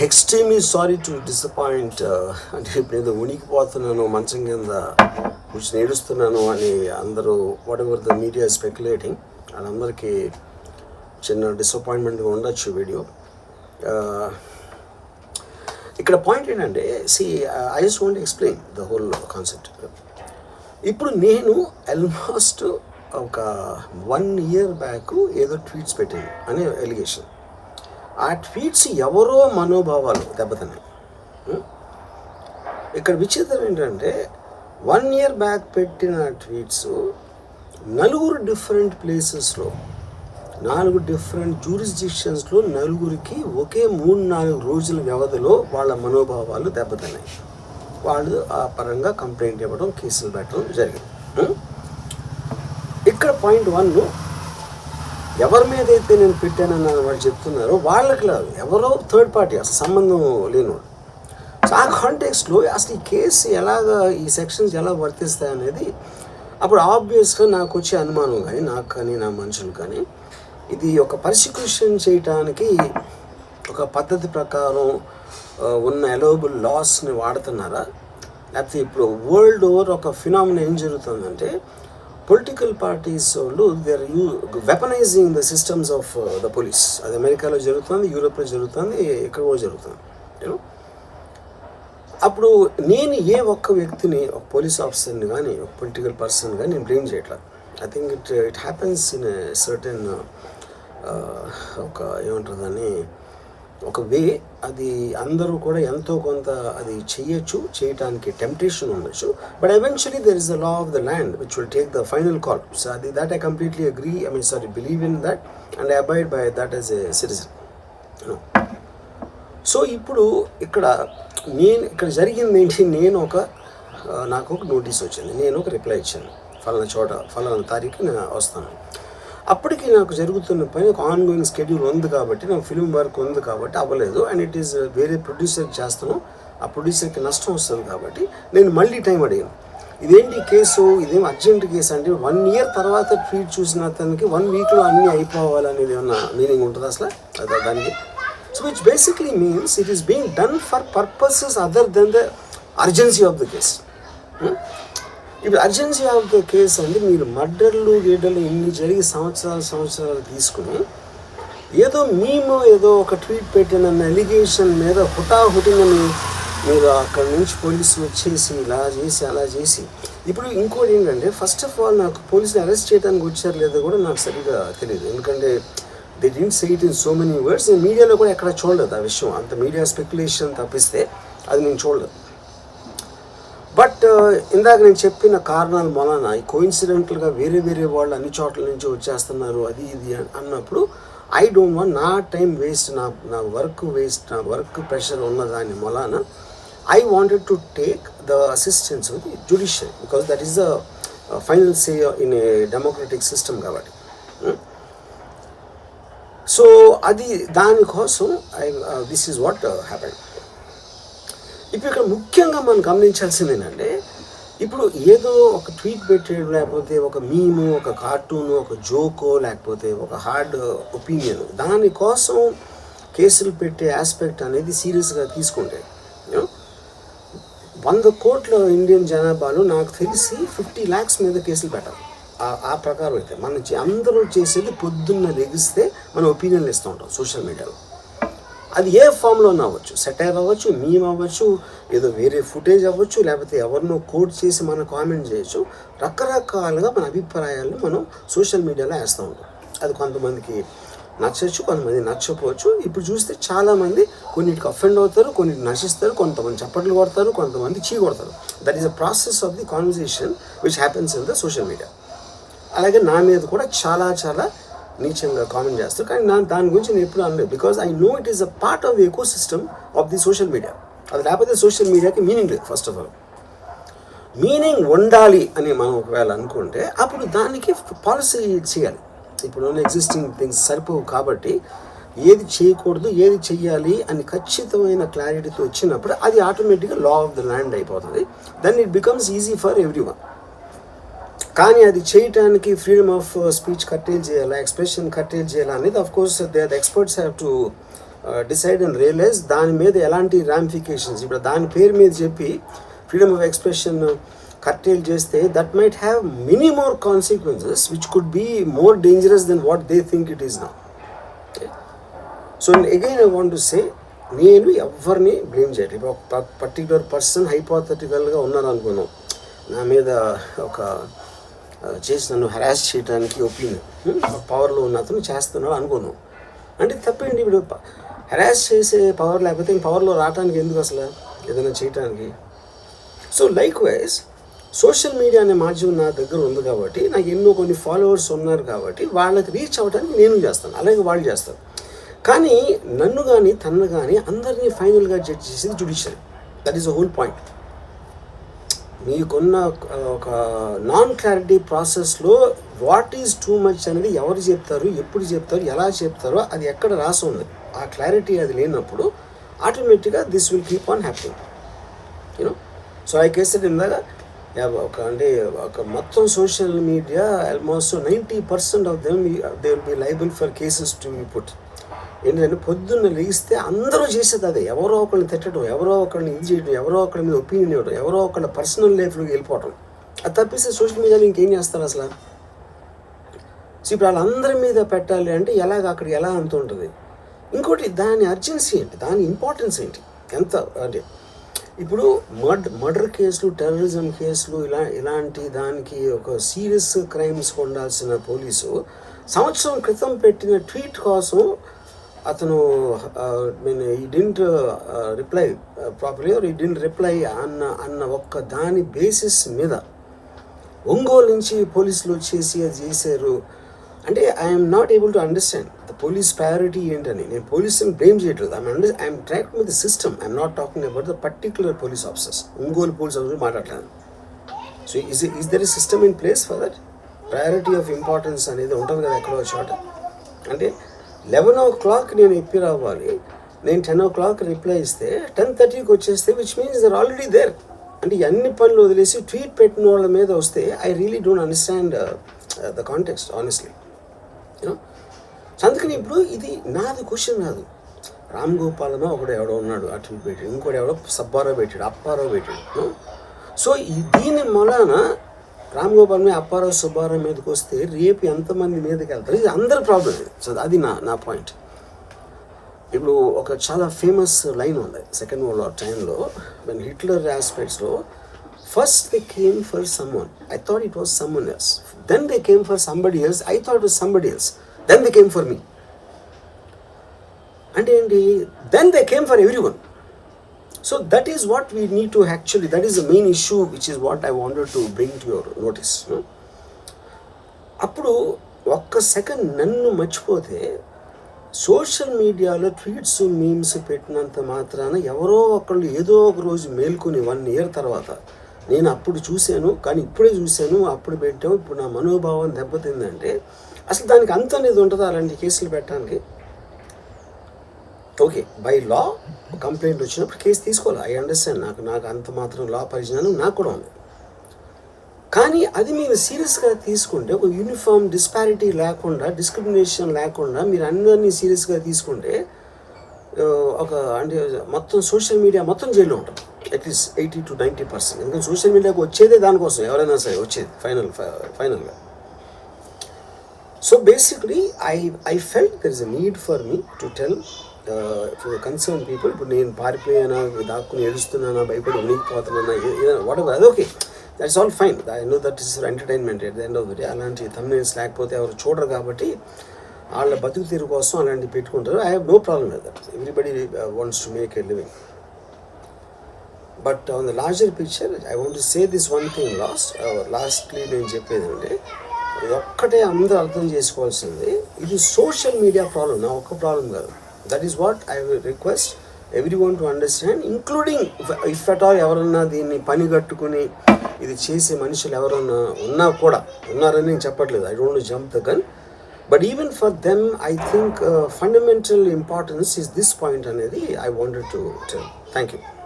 Extremely sorry to disappoint. అంటే ఇప్పుడు ఏదో ఉనికిపోతున్నాను మంచం కింద కూర్చొని ఏడుస్తున్నాను అని అందరూ what ever the media speculating, వాళ్ళందరికీ చిన్న డిసప్పాయింట్మెంట్గా ఉండొచ్చు వీడియో. ఇక్కడ పాయింట్ ఏంటంటే, I just want explain the whole concept. ఇప్పుడు నేను ఆల్మోస్ట్ ఒక 1 year బ్యాక్ ఏదో ట్వీట్స్ పెట్టాను అనే ఎలిగేషన్. ఆ ట్వీట్స్ ఎవరో మనోభావాలు దెబ్బతిన్నాయి. ఇక్కడ విచిత్రం ఏంటంటే 1 year బ్యాక్ పెట్టిన ట్వీట్స్ 4 డిఫరెంట్ ప్లేసెస్లో 4 డిఫరెంట్ జ్యూరిస్డిక్షన్స్లో 4 ఒకే 3-4 రోజుల వ్యవధిలో వాళ్ళ మనోభావాలు దెబ్బతిన్నాయి. వాళ్ళు ఆ పరంగా కంప్లైంట్ ఇవ్వడం, కేసులు పెట్టడం జరిగింది. ఇక్కడ పాయింట్ 1, ఎవరి మీద అయితే నేను పెట్టానన్న వాళ్ళు చెప్తున్నారో వాళ్ళకి లేదు, ఎవరో థర్డ్ పార్టీ, అసలు సంబంధం లేనివాడు. సో ఆ కాంటెక్స్లో అసలు ఈ కేసు ఎలాగా, ఈ సెక్షన్స్ ఎలా వర్తిస్తాయి అనేది అప్పుడు ఆబ్వియస్గా నాకు వచ్చే అనుమానం కానీ, నాకు కానీ నా మనుషులు కానీ, ఇది ఒక పర్సిక్యూషన్ చేయటానికి ఒక పద్ధతి ప్రకారం ఉన్న అలౌబుల్ లాస్ని వాడుతున్నారా, లేకపోతే ఇప్పుడు వరల్డ్ ఓవర్ ఒక ఫినామినా ఏం జరుగుతుందంటే, పొలిటికల్ పార్టీస్ వాళ్ళు they are weaponising the systems of the police. అది అమెరికాలో జరుగుతుంది, యూరోప్లో జరుగుతుంది, ఎక్కడ కూడా జరుగుతుంది. యూనో, అప్పుడు నేను ఏ ఒక్క వ్యక్తిని, ఒక పోలీస్ ఆఫీసర్ని కానీ, ఒక పొలిటికల్ పర్సన్ కానీ నేను బ్లేమ్ చేయట్లేదు. I think it happens in a certain ఒక ఏమంటారు దాన్ని, ఒక వే. అది అందరూ కూడా ఎంతో కొంత అది చేయటానికి టెంప్టేషన్ ఉండొచ్చు. But eventually there is the law of the land which will take the final call. So అది that I completely agree, believe in that and I abide by that as a citizen. So ఇప్పుడు ఇక్కడ జరిగింది ఏంటి, నాకు ఒక notice వచ్చింది, నేను ఒక రిప్లై ఇచ్చాను, ఫలానా చోట ఫలానా తారీఖు నేను వస్తాను. అప్పటికి నాకు జరుగుతున్న పని ఒక ఆన్గోయింగ్ స్కెడ్యూల్ ఉంది కాబట్టి, నాకు ఫిల్మ్ వర్క్ ఉంది కాబట్టి అవ్వలేదు. అండ్ ఇట్ ఈస్ వేరే ప్రొడ్యూసర్కి చేస్తాను, ఆ ప్రొడ్యూసర్కి నష్టం వస్తుంది కాబట్టి నేను మళ్ళీ టైం అడిగాను. ఇదేంటి కేసు, ఇదేం అర్జెంట్ కేసు అంటే 1 year తర్వాత ట్వీట్ చూసిన అతనికి 1 weekలో అన్నీ అయిపోవాలనేది ఏమన్నా మీనింగ్ ఉంటుంది అసలు దానికి? So which basically means it is being done for purposes other than the urgency of the case. ఇప్పుడు అర్జెన్సీ ఆఫ్ ద కేసు అంటే, మీరు మర్డర్లు గీడర్లు ఇన్ని జరిగి సంవత్సరాలు తీసుకుని ఏదో ఒక ట్వీట్ పెట్టినన్న ఎలిగేషన్ మీద హుటాహుటిని మీరు అక్కడ నుంచి పోలీసులు వచ్చేసి ఇలా చేసి అలా చేసి. ఇప్పుడు ఇంకోటి ఏంటంటే, ఫస్ట్ ఆఫ్ ఆల్ నాకు పోలీసులు అరెస్ట్ చేయడానికి వచ్చారు లేదో కూడా నాకు సరిగ్గా తెలియదు. ఎందుకంటే they didn't say it in so many words. నేను మీడియాలో కూడా ఎక్కడ చూడలేదు ఆ విషయం, అంత మీడియా స్పెక్యులేషన్ తప్పిస్తే అది నేను చూడలేదు. బట్ ఇందాక నేను చెప్పిన కారణాల వలన ఈ కోయిన్సిడెంటల్గా వేరే వాళ్ళు అన్ని చోట్ల నుంచి వచ్చేస్తున్నారు అది ఇది అన్నప్పుడు, ఐ డోంట్ వాంట్ నా టైం వేస్ట్, నా వర్క్ వేస్ట్, నా వర్క్ ప్రెషర్ ఉన్న దాని వలన I wanted to take the assistance of the judiciary, because that is the final say in a democratic system కాబట్టి. సో అది దానికోసం దిస్ ఈజ్ వాట్ హ్యాపెండ్. ఇప్పుడు ఇక్కడ ముఖ్యంగా మనం గమనించాల్సింది ఏంటంటే, ఇప్పుడు ఏదో ఒక ట్వీట్ పెట్టేయడం, లేకపోతే ఒక మీము, ఒక కార్టూను, ఒక జోకో, లేకపోతే ఒక హార్డ్ ఒపీనియన్, దానికోసం కేసులు పెట్టే ఆస్పెక్ట్ అనేది సీరియస్గా తీసుకుంటే 100 కోట్ల ఇండియన్ జనాభాలో నాకు తెలిసి 50 lakhs మీద కేసులు పెట్టాలి. ఆ ప్రకారం అయితే అందరూ చేసేది పొద్దున్న లెగిస్తే మనం ఒపీనియన్లు ఇస్తూ ఉంటాం సోషల్ మీడియాలో. అది ఏ ఫామ్లో అవ్వచ్చు, సెటైర్ అవ్వచ్చు, మీమ్ అవ్వచ్చు, ఏదో వేరే ఫుటేజ్ అవ్వచ్చు, లేకపోతే ఎవరినో కోట్ చేసి మనం కామెంట్ చేయొచ్చు. రకరకాలుగా మన అభిప్రాయాలను మనం సోషల్ మీడియాలో వేస్తూ ఉంటాం. అది కొంతమందికి నచ్చచ్చు, కొంతమంది నచ్చకపోవచ్చు. ఇప్పుడు చూస్తే చాలామంది కొన్నిటికి అఫెండ్ అవుతారు, కొన్నిటి నశిస్తారు, కొంతమంది చప్పట్లు కొడతారు, కొంతమంది చీ కొడతారు. That is a process of the conversation which happens in the social media. అలాగే నా మీద కూడా చాలా నీచంగా కామెంట్ చేస్తారు, కానీ దాని గురించి నేను ఎప్పుడు అనలేదు. Because I know it is a part of the eco system of the social media. అది లేకపోతే సోషల్ మీడియాకి మీనింగ్ లేదు. ఫస్ట్ ఆఫ్ ఆల్ మీనింగ్ ఉండాలి అని మనం ఒకవేళ అనుకుంటే అప్పుడు దానికి పాలసీ చేయాలి. ఇప్పుడు ఎగ్జిస్టింగ్ థింగ్స్ సరిపోవు కాబట్టి ఏది చేయకూడదు, ఏది చెయ్యాలి అని ఖచ్చితమైన క్లారిటీతో వచ్చినప్పుడు అది ఆటోమేటిక్గా లా ఆఫ్ ద ల్యాండ్ అయిపోతుంది. Then it becomes easy for everyone. కానీ అది చేయటానికి ఫ్రీడమ్ ఆఫ్ స్పీచ్ కట్టేల్ చేయాలా, ఎక్స్ప్రెషన్ కట్టేల్ చేయాలా అనేది of course the experts have to decide and realise దాని మీద ఎలాంటి రామిఫికేషన్స్, ఇప్పుడు దాని పేరు మీద చెప్పి ఫ్రీడమ్ ఆఫ్ ఎక్స్ప్రెషన్ కర్టైల్ చేస్తే that might have many more consequences which could be more dangerous than what they think it is now. So again I want to say, నేను ఎవరిని బ్లేమ్ చేయట్లేదు. ఇప్పుడు ఒక పర్టికులర్ పర్సన్ హైపోథెటికల్గా ఉన్నాను అనుకున్నాం, నా మీద ఒక చేసి నన్ను హెరాస్ చేయడానికి ఒపీనియన్ పవర్లో ఉన్న అతను చేస్తున్నాడు అనుకున్నాం. అంటే తప్పేంటి? ఇప్పుడు హెరాస్ చేసే పవర్ లేకపోతే పవర్లో రావడానికి ఎందుకు అసలు ఏదైనా చేయటానికి? So like wise social media అనే మాధ్యమం నా దగ్గర ఉంది కాబట్టి, నాకు ఎన్నో కొన్ని ఫాలోవర్స్ ఉన్నారు కాబట్టి వాళ్ళకి రీచ్ అవ్వడానికి నేను చేస్తాను, అలాగే వాళ్ళు చేస్తారు. కానీ నన్ను కానీ తన్ను కానీ అందరినీ ఫైనల్గా జడ్జ్ చేసేది judiciary. That is the whole point. మీకున్న ఒక నాన్ క్లారిటీ ప్రాసెస్లో వాట్ ఈజ్ టూ మచ్ అనేది ఎవరు చెప్తారు, ఎప్పుడు చెప్తారు, ఎలా చెప్తారో అది ఎక్కడ రాసి ఉంది. ఆ క్లారిటీ అది లేనప్పుడు ఆటోమేటిక్గా this will keep on happening, you know. So I కేసెడ్ ఇందాక ఒక మొత్తం social media almost 90% of them they will be liable for cases to be put. ఏంటంటే పొద్దున్న లేస్తే అందరూ చేసేది అదే, ఎవరో ఒకరిని తిట్టడం, ఎవరో ఒకరిని ఇది చేయడం, ఎవరో ఒకరి మీద ఒపీనియన్ ఇవ్వడం, ఎవరో ఒకళ్ళ పర్సనల్ లైఫ్లోకి వెళ్ళిపోవడం. అది తప్పిస్తే సోషల్ మీడియాలో ఇంకేం చేస్తారు అసలు? సో ఇప్పుడు వాళ్ళందరి మీద పెట్టాలి అంటే అక్కడికి ఎలా అంత ఉంటుంది? ఇంకోటి, దాని అర్జెన్సీ ఏంటి, దాని ఇంపార్టెన్స్ ఏంటి, ఎంత అంటే ఇప్పుడు మర్డర్ కేసులు, టెర్రరిజం కేసులు ఇలాంటి దానికి ఒక సీరియస్ క్రైమ్స్ ఉండాల్సిన పోలీసు సంవత్సరం క్రితం పెట్టిన ట్వీట్ కోసం అతను he didn't reply properly are he didn't reply అన్న ఒక్క దాని బేసిస్ మీద ఒంగోలు నుంచి పోలీసులు వచ్చేసి అది చేశారు అంటే I'm not able to understand the police priority ఏంటని. నేను పోలీసుని బ్లేమ్ చేయట్లేదు, I'm tracking with the system, I'm not talking about the particular police officers. Ongole police officer మాట్లాడలేదు. So is there a system in place for that? Priority of importance అనేది ఉంటుంది కదా ఎక్కడో చోట. అంటే 11 o'clock నేను ఎప్పిర్ అవ్వాలి, నేను 10 o'clock రిప్లై ఇస్తే 10:30కి వచ్చేస్తే which means they're already there. అంటే అన్ని పనులు వదిలేసి ట్వీట్ పెట్టిన వాళ్ళ మీద వస్తే I really don't understand the context honestly, you know. అందుకని ఇప్పుడు ఇది నాది క్వశ్చన్ కాదు. రామ్ గోపాలనో ఒకడు ఎవడో ఉన్నాడు ఆ ట్వీట్ పెట్టాడు, ఇంకోటి ఎవడో సబ్బారావు పెట్టాడు, అప్పారావు పెట్టాడు. సో దీని మూలాన రామ్ గోపాల్ మీద, అప్పారావు, సుబ్బారావు మీదకి వస్తే రేపు ఎంతమంది మీదకి వెళ్తారు? ఇది అందరి ప్రాబ్లం. సో అది నా పాయింట్. ఇప్పుడు ఒక చాలా ఫేమస్ లైన్ ఉంది సెకండ్ వరల్డ్ వార్ టైంలో, వెన్ హిట్లర్ ఆస్పెక్ట్స్లో, first they came for someone, I thought it was someone else, then they came for somebody else, I thought it was somebody else, then they came for me. అంటే ఏంటి? Then they came for everyone. So that is what we need to actually, that is the main issue which is what I wanted to bring to your notice. అప్పుడు ఒక్క second నన్ను మర్చిపోతే social మీడియాలో tweets, memes పెట్టినంత మాత్రాన ఎవరో ఒకళ్ళు ఏదో ఒక రోజు మేల్కొని 1 year తర్వాత నేను అప్పుడు చూశాను, కానీ ఇప్పుడే చూశాను, అప్పుడు పెట్టాము, ఇప్పుడు నా మనోభావం దెబ్బతిందంటే అసలు దానికి అంత అనేది ఉంటుందా అలాంటి కేసులు పెట్టడానికి? ఓకే, బై లా కంప్లైంట్ వచ్చినప్పుడు కేసు తీసుకోవాలి, ఐ అండర్స్టాండ్. నాకు అంత మాత్రం లా పరిజ్ఞానం నాకు కూడా ఉంది. కానీ అది మీరు సీరియస్గా తీసుకుంటే, ఒక యూనిఫామ్ డిస్పారిటీ లేకుండా, డిస్క్రిమినేషన్ లేకుండా మీరు అందరినీ సీరియస్గా తీసుకుంటే అంటే మొత్తం సోషల్ మీడియా మొత్తం జైల్లో ఉంటుంది, అట్లీస్ట్ 80 to 90%. ఎందుకంటే సోషల్ మీడియాకి వచ్చేదే దానికోసం, ఎవరైనా సరే వచ్చేది ఫైనల్గా. So basically I felt there is a need for me to tell concern people. ఇప్పుడు నేను పారిపోయానా, దాక్కుని ఏడుస్తున్నానా, భయపడి ఉనికిపోతున్నానా, ఏదైనా వాట్ ఎవర్, అది okay, that's all fine. I know that is for entertainment at the end of the day. అలాంటి thumbnails లేకపోతే ఎవరు చూడరు కాబట్టి వాళ్ళ బతుకు తీరు కోసం అలాంటివి పెట్టుకుంటారు. I have no problem with that. Everybody wants to make a living. But on the larger picture I want to say this one thing lastly నేను చెప్పేది అంటే, ఇది ఒక్కటే అందరూ అర్థం చేసుకోవాల్సింది, ఇది సోషల్ మీడియా ప్రాబ్లం, నా ఒక్క ప్రాబ్లం కాదు. That is what I will request everyone to understand, including if at all ఎవరన్నా దీన్ని పని కట్టుకుని ఇది చేసే మనుషులు ఎవరన్నా ఉన్నారని నేను చెప్పట్లేదు, I don't want to jump the gun, but even for them I think fundamental importance is this point అనేది I wanted to tell. Thank you.